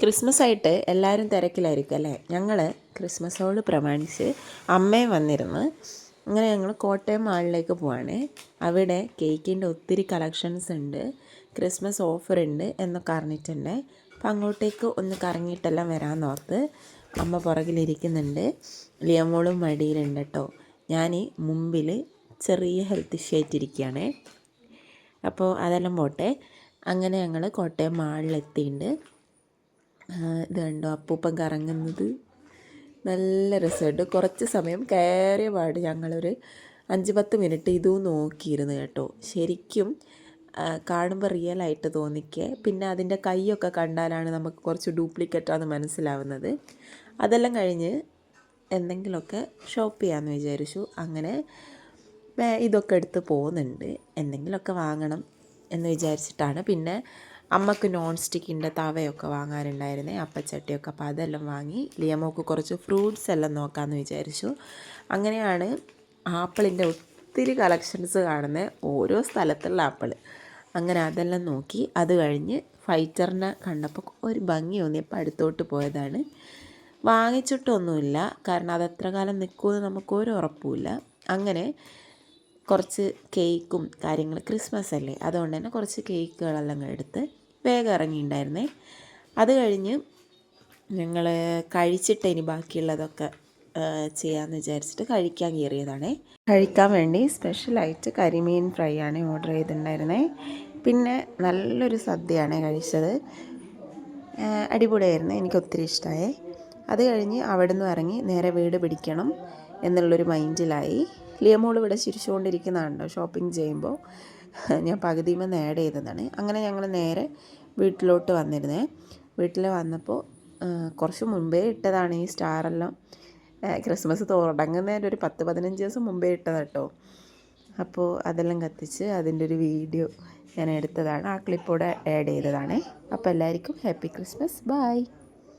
Christmas ആയിട്ട് എല്ലാവരും തിരക്കിലായിരിക്കും അല്ലേ. ഞങ്ങൾ ക്രിസ്മസോട് പ്രമാണിച്ച് അമ്മയും വന്നിരുന്നു. അങ്ങനെ ഞങ്ങൾ കോട്ടയം മാളിലേക്ക് പോവാണ്. അവിടെ കേക്കിൻ്റെ ഒത്തിരി കളക്ഷൻസ് ഉണ്ട്, ക്രിസ്മസ് ഓഫർ ഉണ്ട് എന്നൊക്കെ അറിഞ്ഞിട്ടുണ്ട്. അപ്പം അങ്ങോട്ടേക്ക് ഒന്ന് കറങ്ങിയിട്ടെല്ലാം വരാമെന്നോർത്ത് അമ്മ പുറകിലിരിക്കുന്നുണ്ട്, ലിയമോളും മടിയിലുണ്ട് കേട്ടോ. ഞാൻ മുമ്പിൽ ചെറിയ ഹെൽത്ത് ഇഷ്യൂ ആയിട്ടിരിക്കുകയാണ്. അപ്പോൾ അതെല്ലാം പോട്ടെ. അങ്ങനെ ഞങ്ങൾ കോട്ടയം മാളിലെത്തിയിട്ടുണ്ട്. ഇത് കണ്ടോ അപ്പൂപ്പൻ കറങ്ങുന്നത്, നല്ല രസമുണ്ട്. കുറച്ച് സമയം കയറിയ പാട് ഞങ്ങളൊരു 5-10 മിനിറ്റ് ഇതും നോക്കിയിരുന്നു കേട്ടോ. ശരിക്കും കാണുമ്പോൾ റിയലായിട്ട് തോന്നിക്കേ. പിന്നെ അതിൻ്റെ കൈയൊക്കെ കണ്ടാലാണ് നമുക്ക് കുറച്ച് ഡ്യൂപ്ലിക്കേറ്റാണെന്ന് മനസ്സിലാവുന്നത്. അതെല്ലാം കഴിഞ്ഞ് എന്തെങ്കിലുമൊക്കെ ഷോപ്പ് ചെയ്യാമെന്ന് വിചാരിച്ചു. അങ്ങനെ ഇതൊക്കെ എടുത്ത് പോകുന്നുണ്ട്, എന്തെങ്കിലുമൊക്കെ വാങ്ങണം എന്ന് വിചാരിച്ചിട്ടാണ്. പിന്നെ അമ്മക്ക് നോൺ സ്റ്റിക്കിൻ്റെ തവയൊക്കെ വാങ്ങാനുണ്ടായിരുന്നേ, അപ്പച്ചട്ടിയൊക്കെ. അപ്പോൾ അതെല്ലാം വാങ്ങി. ലിയമോക്ക് കുറച്ച് ഫ്രൂട്ട്സ് എല്ലാം നോക്കാമെന്ന് വിചാരിച്ചു. അങ്ങനെയാണ് ആപ്പിളിൻ്റെ ഒത്തിരി കളക്ഷൻസ് കാണുന്നത്, ഓരോ സ്ഥലത്തുള്ള ആപ്പിൾ. അങ്ങനെ അതെല്ലാം നോക്കി. അത് കഴിഞ്ഞ് ഫൈറ്ററിനെ കണ്ടപ്പോൾ ഒരു ഭംഗി തോന്നിയപ്പോൾ അടുത്തോട്ട് പോയതാണ്. വാങ്ങിച്ചിട്ടൊന്നുമില്ല, കാരണം അത് എത്ര കാലം നിൽക്കുമെന്ന് നമുക്കൊരു ഉറപ്പുമില്ല. അങ്ങനെ കുറച്ച് കേക്കും കാര്യങ്ങൾ, ക്രിസ്മസ് അല്ലേ, അതുകൊണ്ട് തന്നെ കുറച്ച് കേക്കുകളെല്ലാം എടുത്ത് വേഗം ഇറങ്ങിയിട്ടുണ്ടായിരുന്നേ. അത് കഴിഞ്ഞ് ഞങ്ങൾ കഴിച്ചിട്ട് ഇനി ബാക്കിയുള്ളതൊക്കെ ചെയ്യാമെന്ന് വിചാരിച്ചിട്ട് കഴിക്കാൻ കയറിയതാണേ. കഴിക്കാൻ വേണ്ടി സ്പെഷ്യലായിട്ട് കരിമീൻ ഫ്രൈ ആണ് ഓർഡർ ചെയ്തിട്ടുണ്ടായിരുന്നേ. പിന്നെ നല്ലൊരു സദ്യയാണ് കഴിച്ചത്, അടിപൊളിയായിരുന്നു, എനിക്കൊത്തിരി ഇഷ്ടമായി. അത് കഴിഞ്ഞ് അവിടെ നിന്ന് ഇറങ്ങി നേരെ വീട് പിടിക്കണം എന്നുള്ളൊരു മൈൻഡിലായി. ലിയമോൾ ഇവിടെ ചിരിച്ചുകൊണ്ടിരിക്കുന്നതാണല്ലോ ഷോപ്പിംഗ് ചെയ്യുമ്പോൾ. ഞാൻ പകുതിയുമ്പോൾ ആഡ് ചെയ്തതാണ്. അങ്ങനെ ഞങ്ങൾ നേരെ വീട്ടിലോട്ട് വന്നിരുന്നേ. വീട്ടിൽ വന്നപ്പോൾ കുറച്ച് മുമ്പേ ഇട്ടതാണ് ഈ സ്റ്റാറെല്ലാം. ക്രിസ്മസ് തുടങ്ങുന്നതിൻ്റെ ഒരു 10-15 ദിവസം മുമ്പേ ഇട്ടതാണ് കേട്ടോ. അപ്പോൾ അതെല്ലാം കത്തിച്ച് അതിൻ്റെ ഒരു വീഡിയോ ഞാൻ എടുത്തതാണ്, ആ ക്ലിപ്പോടെ ആഡ് ചെയ്തതാണ്. അപ്പോൾ എല്ലാവർക്കും ഹാപ്പി ക്രിസ്മസ്, ബൈ.